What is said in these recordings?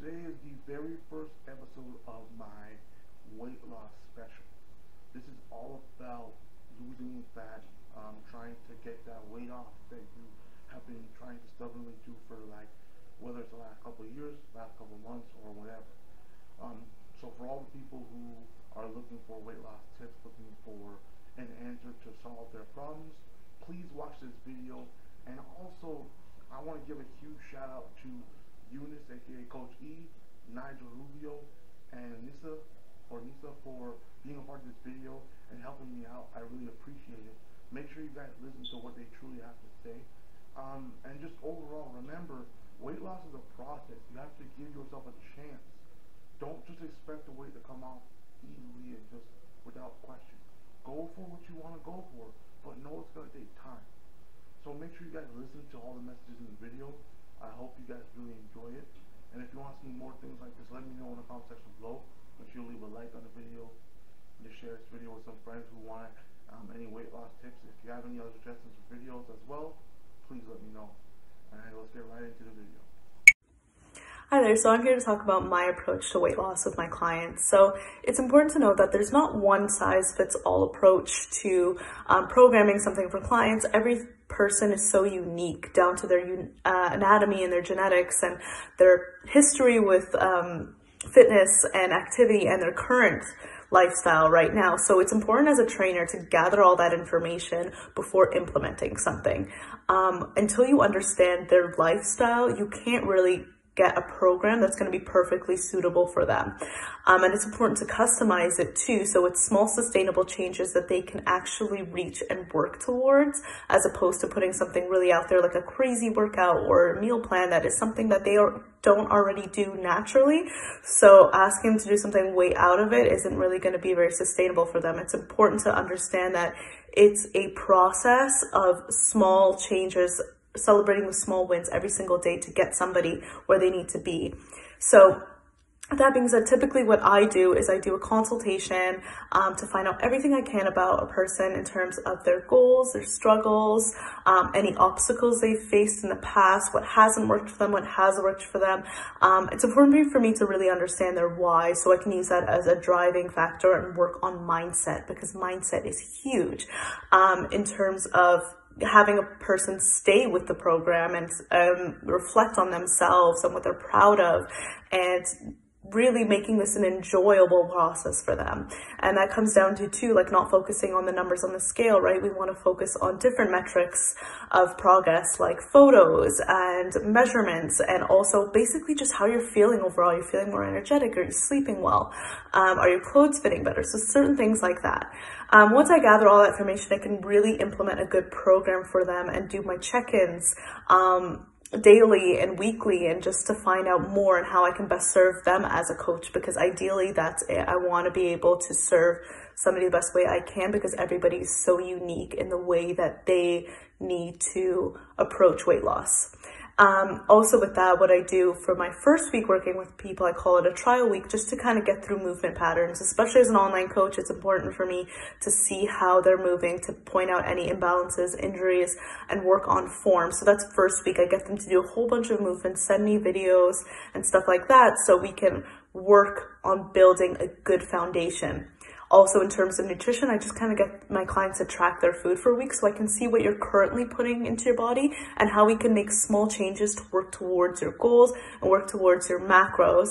today is the very first episode of my weight loss special. This is all about losing fat, trying to get that weight off that you have been trying to stubbornly do for whether it's the last couple of years, last couple of months, or whatever. So for all the people who are looking for weight loss tips, looking for an answer to solve their problems, please watch this video. And also, I want to give a huge shout out to Eunice, aka Coach E, Nigel and Anisa for being a part of this video and helping me out. I really appreciate it. Make sure you guys listen to what they truly have to say. And just overall, remember, weight loss is a process. You have to give yourself a chance. Don't just expect the weight to come off easily and just without question. Go for what you want to go for, but know it's going to take time. So make sure you guys listen to all the messages in the video. I hope you guys really enjoy it. And if you want to see more things like this, let me know in the comment section below. Make sure you leave a like on the video. Just share this video with some friends who want any weight loss tips. If you have any other suggestions for videos as well, please let me know. And let's get right into the video. Hi there, so I'm here to talk about my approach to weight loss with my clients. So it's important to know that there's not one size fits all approach to programming something for clients. Every person is so unique down to their anatomy and their genetics and their history with fitness and activity and their current lifestyle right now. So it's important as a trainer to gather all that information before implementing something. Until you understand their lifestyle, you can't really get a program that's going to be perfectly suitable for them. And it's important to customize it too, so it's small sustainable changes that they can actually reach and work towards, as opposed to putting something really out there like a crazy workout or a meal plan that is something that they don't already do naturally. So asking them to do something way out of it isn't really going to be very sustainable for them. It's important to understand that it's a process of small changes, celebrating the small wins every single day to get somebody where they need to be. So that being said, typically what I do is I do a consultation to find out everything I can about a person in terms of their goals, their struggles, any obstacles they've faced in the past, what hasn't worked for them, what has worked for them. It's important for me to really understand their why, so I can use that as a driving factor and work on mindset, because mindset is huge in terms of having a person stay with the program and reflect on themselves and what they're proud of, and really making this an enjoyable process for them. And that comes down to too, like, not focusing on the numbers on the scale, right? We want to focus on different metrics of progress, like photos and measurements, and also basically just how you're feeling overall. You're feeling more energetic? Are you sleeping well? Are your clothes fitting better? So certain things like that. Once I gather all that information, I can really implement a good program for them and do my check-ins daily and weekly, and just to find out more and how I can best serve them as a coach, because ideally that's it. I want to be able to serve somebody the best way I can, because everybody is so unique in the way that they need to approach weight loss. Also with that, what I do for my first week working with people, I call it a trial week, just to kind of get through movement patterns. Especially as an online coach, it's important for me to see how they're moving, to point out any imbalances, injuries, and work on form. So that's first week. I get them to do a whole bunch of movements, send me videos and stuff like that, so we can work on building a good foundation. Also, in terms of nutrition, I just kind of get my clients to track their food for a week, so I can see what you're currently putting into your body and how we can make small changes to work towards your goals and work towards your macros,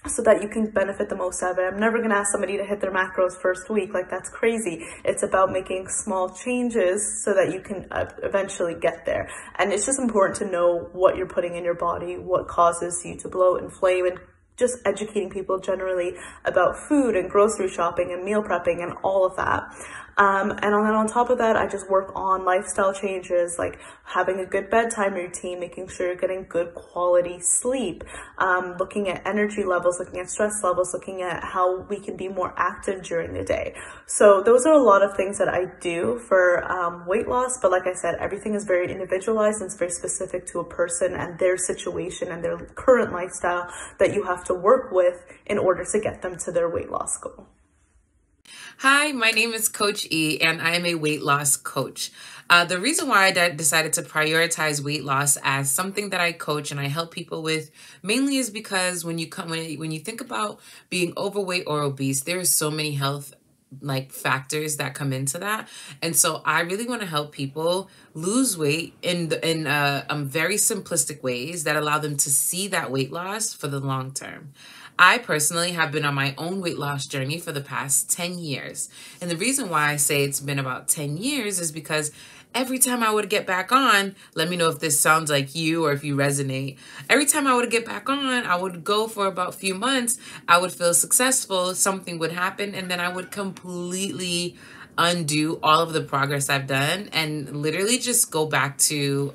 so that you can benefit the most out of it. I'm never going to ask somebody to hit their macros first week. Like, that's crazy. It's about making small changes so that you can eventually get there. And it's just important to know what you're putting in your body, what causes you to bloat, inflame, and just educating people generally about food and grocery shopping and meal prepping and all of that. And then on top of that, I just work on lifestyle changes, like having a good bedtime routine, making sure you're getting good quality sleep, looking at energy levels, looking at stress levels, looking at how we can be more active during the day. So those are a lot of things that I do for weight loss. But like I said, everything is very individualized and it's very specific to a person and their situation and their current lifestyle that you have to work with in order to get them to their weight loss goal. Hi, my name is Coach E, and I am a weight loss coach. The reason why I decided to prioritize weight loss as something that I coach and I help people with mainly is because when you think about being overweight or obese, there are so many health factors that come into that, and so I really want to help people lose weight in very simplistic ways that allow them to see that weight loss for the long term. I personally have been on my own weight loss journey for the past 10 years. And the reason why I say it's been about 10 years is because every time I would get back on, let me know if this sounds like you or if you resonate. Every time I would get back on, I would go for about a few months. I would feel successful, something would happen, and then I would completely undo all of the progress I've done and literally just go back to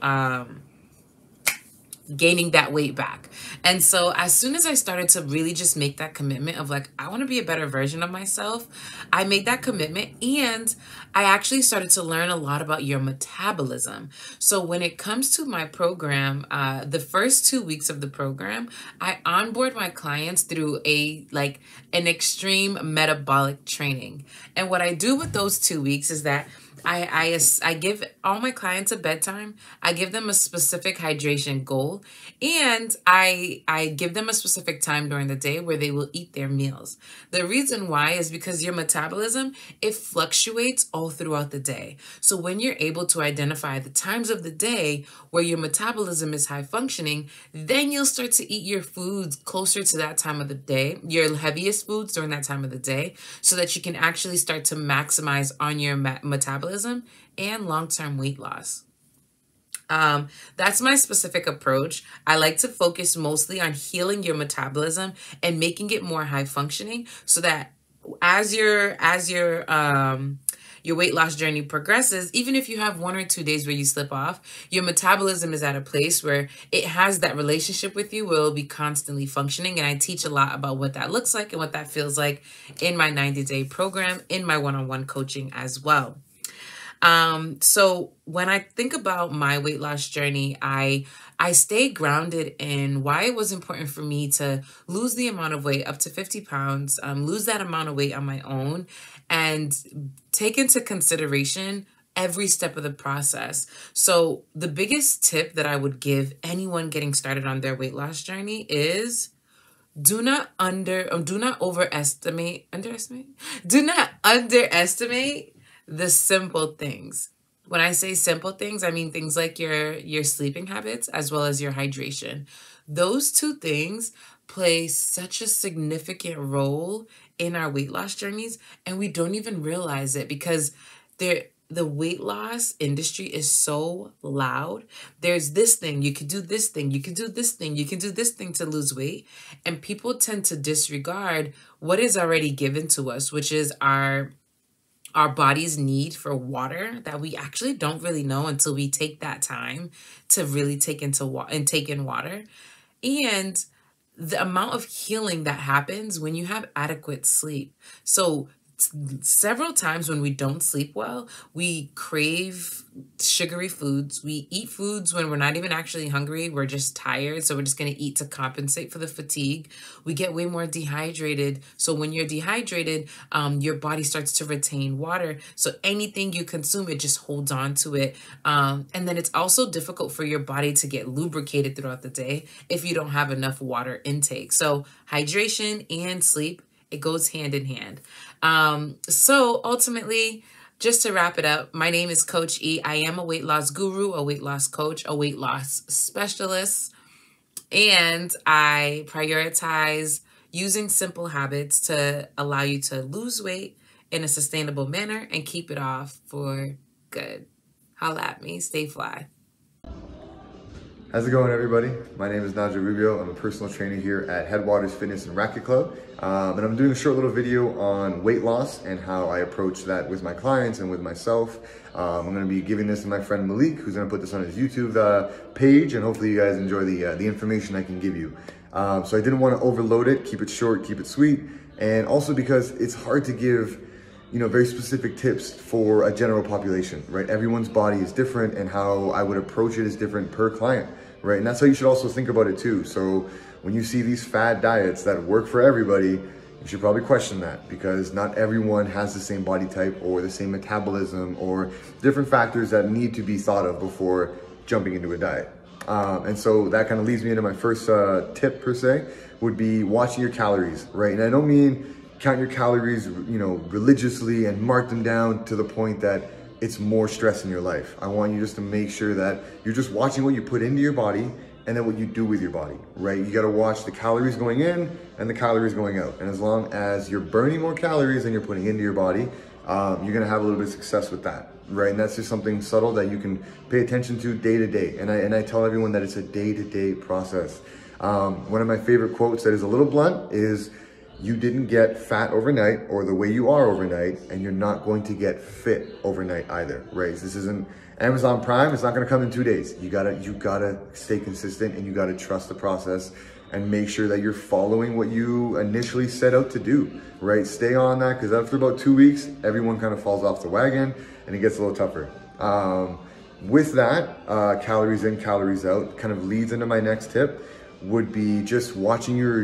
gaining that weight back. And so as soon as I started to really just make that commitment of like, I want to be a better version of myself, I made that commitment, and I actually started to learn a lot about your metabolism. So when it comes to my program, the first 2 weeks of the program, I onboard my clients through an extreme metabolic training. And what I do with those 2 weeks is that I give all my clients a bedtime. I give them a specific hydration goal, and I give them a specific time during the day where they will eat their meals. The reason why is because your metabolism, it fluctuates all throughout the day. So when you're able to identify the times of the day where your metabolism is high functioning, then you'll start to eat your foods closer to that time of the day, your heaviest foods during that time of the day, so that you can actually start to maximize on your metabolism and long-term weight loss. That's my specific approach. I like to focus mostly on healing your metabolism and making it more high functioning, so that as your weight loss journey progresses, even if you have 1 or 2 days where you slip off, your metabolism is at a place where it has that relationship with you where it'll be constantly functioning. And I teach a lot about what that looks like and what that feels like in my 90-day program, in my one-on-one coaching as well. So when I think about my weight loss journey, I stay grounded in why it was important for me to lose the amount of weight up to 50 pounds, lose that amount of weight on my own, and take into consideration every step of the process. So the biggest tip that I would give anyone getting started on their weight loss journey is do not underestimate the simple things. When I say simple things, I mean things like your sleeping habits as well as your hydration. Those 2 things play such a significant role in our weight loss journeys, and we don't even realize it because the weight loss industry is so loud. There's this thing, you can do this thing, you can do this thing, you can do this thing to lose weight. And people tend to disregard what is already given to us, which is our body's need for water that we actually don't really know until we take that time to really take in water. And the amount of healing that happens when you have adequate sleep. So several times when we don't sleep well, we crave sugary foods. We eat foods when we're not even actually hungry. We're just tired. So we're just going to eat to compensate for the fatigue. We get way more dehydrated. So when you're dehydrated, your body starts to retain water. So anything you consume, it just holds on to it. And then it's also difficult for your body to get lubricated throughout the day if you don't have enough water intake. So hydration and sleep, it goes hand in hand. So ultimately, just to wrap it up, my name is Coach E. I am a weight loss guru, a weight loss coach, a weight loss specialist, and I prioritize using simple habits to allow you to lose weight in a sustainable manner and keep it off for good. Holla at me. Stay fly. How's it going, everybody? My name is Nigel. I'm a personal trainer here at Headwaters Fitness and Racket Club. And I'm doing a short little video on weight loss and how I approach that with my clients and with myself. I'm going to be giving this to my friend Malik, who's going to put this on his YouTube page, and hopefully you guys enjoy the information I can give you. So I didn't want to overload it, keep it short, keep it sweet, and also because it's hard to give very specific tips for a general population, right? Everyone's body is different, and how I would approach it is different per client, right? And that's how you should also think about it too. So when you see these fad diets that work for everybody, You should probably question that, because not everyone has the same body type or the same metabolism or different factors that need to be thought of before jumping into a diet. And so that kind of leads me into my first tip per se, would be watching your calories, right? And I don't mean count your calories, you know, religiously and mark them down to the point that it's more stress in your life. I want you just to make sure that you're just watching what you put into your body and then what you do with your body, right? You gotta watch the calories going in and the calories going out. And as long as you're burning more calories than you're putting into your body, you're gonna have a little bit of success with that, right? And that's just something subtle that you can pay attention to day to day. And I tell everyone that it's a day-to-day process. One of my favorite quotes that is a little blunt is, you didn't get fat overnight or the way you are overnight, and you're not going to get fit overnight either, right? This isn't Amazon Prime. It's not gonna come in 2 days. You gotta stay consistent, and you gotta trust the process and make sure that you're following what you initially set out to do, right? Stay on that, because after about 2 weeks, everyone kind of falls off the wagon and it gets a little tougher. With that, calories in, calories out kind of leads into my next tip, would be just watching your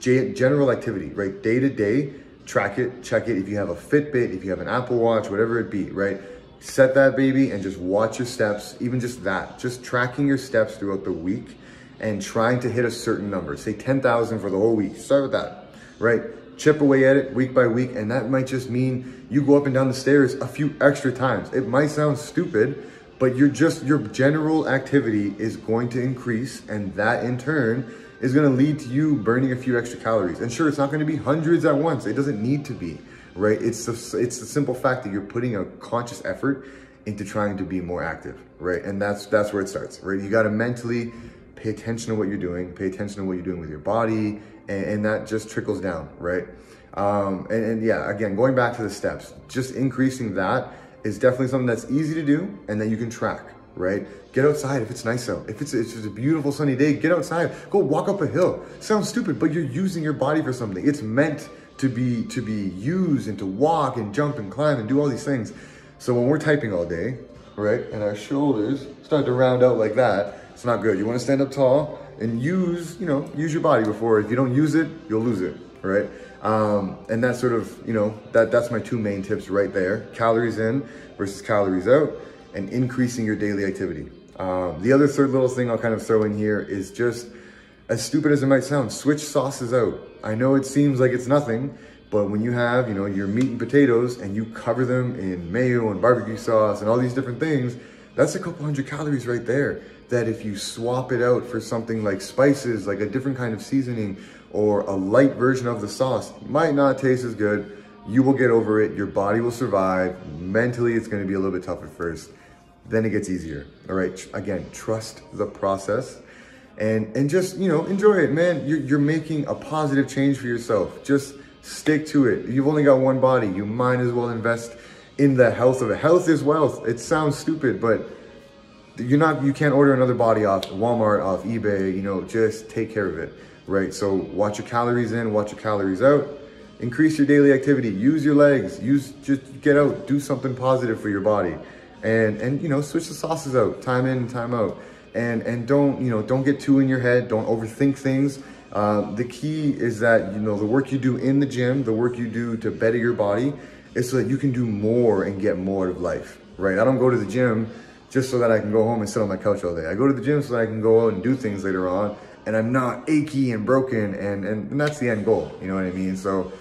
general activity, right? Day to day, track it, check it. If you have a Fitbit, if you have an Apple Watch, whatever it be, right? Set that baby and just watch your steps, even just that. Just tracking your steps throughout the week and trying to hit a certain number. Say 10,000 for the whole week. Start with that, right? Chip away at it week by week, and that might just mean you go up and down the stairs a few extra times. It might sound stupid, but your general activity is going to increase, and that in turn is gonna lead to you burning a few extra calories. And sure, it's not gonna be hundreds at once. It doesn't need to be, right? It's the simple fact that you're putting a conscious effort into trying to be more active, right? And that's where it starts, right? You gotta mentally pay attention to what you're doing, pay attention to what you're doing with your body, and that just trickles down, right? And yeah, again, going back to the steps, just increasing that is definitely something that's easy to do and that you can track, right? Get outside if it's nice out. If it's just a beautiful sunny day, get outside, go walk up a hill. Sounds stupid, but you're using your body for something. It's meant to be used and to walk and jump and climb and do all these things. So when we're typing all day, right, and our shoulders start to round out like that, it's not good. You wanna stand up tall and use your body before. If you don't use it, you'll lose it, right? And that's sort of, that's my two main tips right there. Calories in versus calories out, and increasing your daily activity. The other third little thing I'll kind of throw in here is just, as stupid as it might sound, switch sauces out. I know it seems like it's nothing, but when you have, your meat and potatoes and you cover them in mayo and barbecue sauce and all these different things, that's a couple hundred calories right there. That if you swap it out for something like spices, like a different kind of seasoning, or a light version of the sauce, might not taste as good. You will get over it. Your body will survive. Mentally, it's going to be a little bit tough at first. Then it gets easier. All right. Again, trust the process and just, enjoy it, man. You're making a positive change for yourself. Just stick to it. You've only got one body. You might as well invest in the health of it. Health is wealth. It sounds stupid, but you can't order another body off Walmart, off eBay, just take care of it, right? So watch your calories in, watch your calories out, increase your daily activity, use your legs, just get out, do something positive for your body. And switch the sauces out, time in, time out. And don't get too in your head, don't overthink things. The key is that, the work you do in the gym, the work you do to better your body is so that you can do more and get more out of life, right? I don't go to the gym just so that I can go home and sit on my couch all day. I go to the gym so that I can go out and do things later on, and I'm not achy and broken, and that's the end goal, you know what I mean? So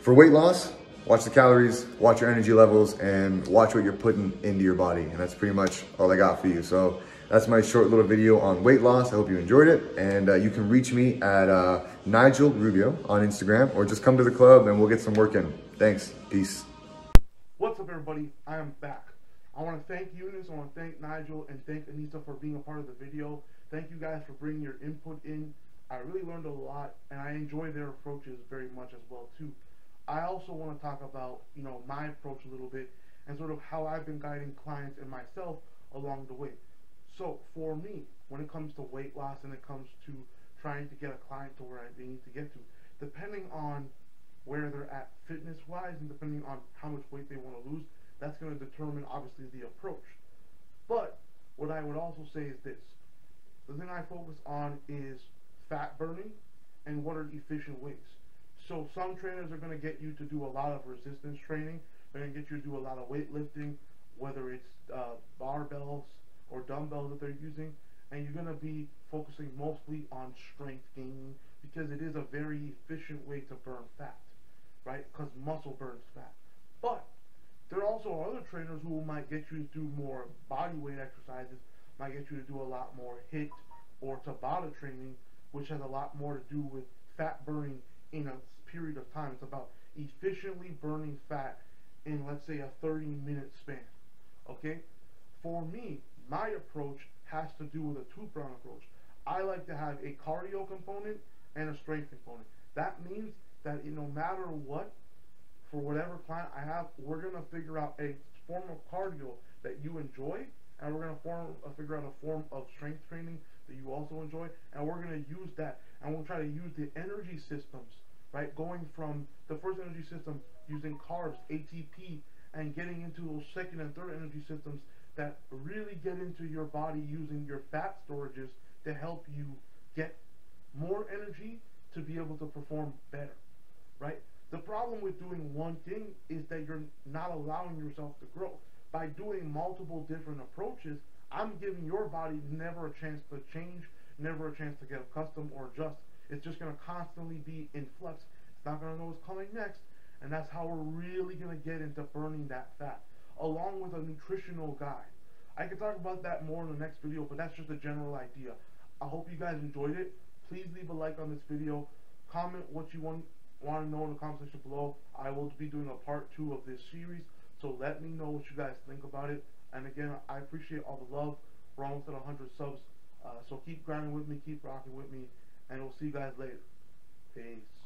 for weight loss, watch the calories, watch your energy levels, and watch what you're putting into your body, and that's pretty much all I got for you. So that's my short little video on weight loss. I hope you enjoyed it, and you can reach me at Nigel Rubio on Instagram, or just come to the club and we'll get some work in. Thanks, peace. What's up, everybody? I am back. I want to thank Eunice, I want to thank Nigel, and thank Anisa for being a part of the video. Thank you guys for bringing your input in. I really learned a lot, and I enjoy their approaches very much as well, too. I also want to talk about, my approach a little bit, and sort of how I've been guiding clients and myself along the way. So, for me, when it comes to weight loss and it comes to trying to get a client to where they need to get to, depending on where they're at fitness-wise, and depending on how much weight they want to lose, that's going to determine, obviously, the approach. But what I would also say is this. The thing I focus on is fat burning and what are efficient ways. So some trainers are going to get you to do a lot of resistance training. They're going to get you to do a lot of weightlifting, whether it's barbells or dumbbells that they're using, and you're going to be focusing mostly on strength gaining because it is a very efficient way to burn fat, right? Because muscle burns fat. But there also are other trainers who might get you to do more body weight exercises, might get you to do a lot more HIIT or Tabata training, which has a lot more to do with fat burning in a period of time. It's about efficiently burning fat in, let's say, a 30-minute span. Okay? For me, my approach has to do with a two-pronged approach. I like to have a cardio component and a strength component. That means that no matter what, for whatever client I have, we're going to figure out a form of cardio that you enjoy, and we're going to figure out a form of strength training that you also enjoy, and we're going to use that, and we'll try to use the energy systems, right? Going from the first energy system using carbs, ATP, and getting into those second and third energy systems that really get into your body using your fat storages to help you get more energy to be able to perform better, right? The problem with doing one thing is that you're not allowing yourself to grow. By doing multiple different approaches, I'm giving your body never a chance to change, never a chance to get accustomed or adjust. It's just going to constantly be in flux. It's not going to know what's coming next, and that's how we're really going to get into burning that fat, along with a nutritional guide. I can talk about that more in the next video, but that's just a general idea. I hope you guys enjoyed it. Please leave a like on this video. Comment what you want to know in the comment section below. I will be doing a part 2 of this series, so let me know what you guys think about it. And again, I appreciate all the love. We're almost at 100 subs, so keep grinding with me, keep rocking with me, and we'll see you guys later. Peace.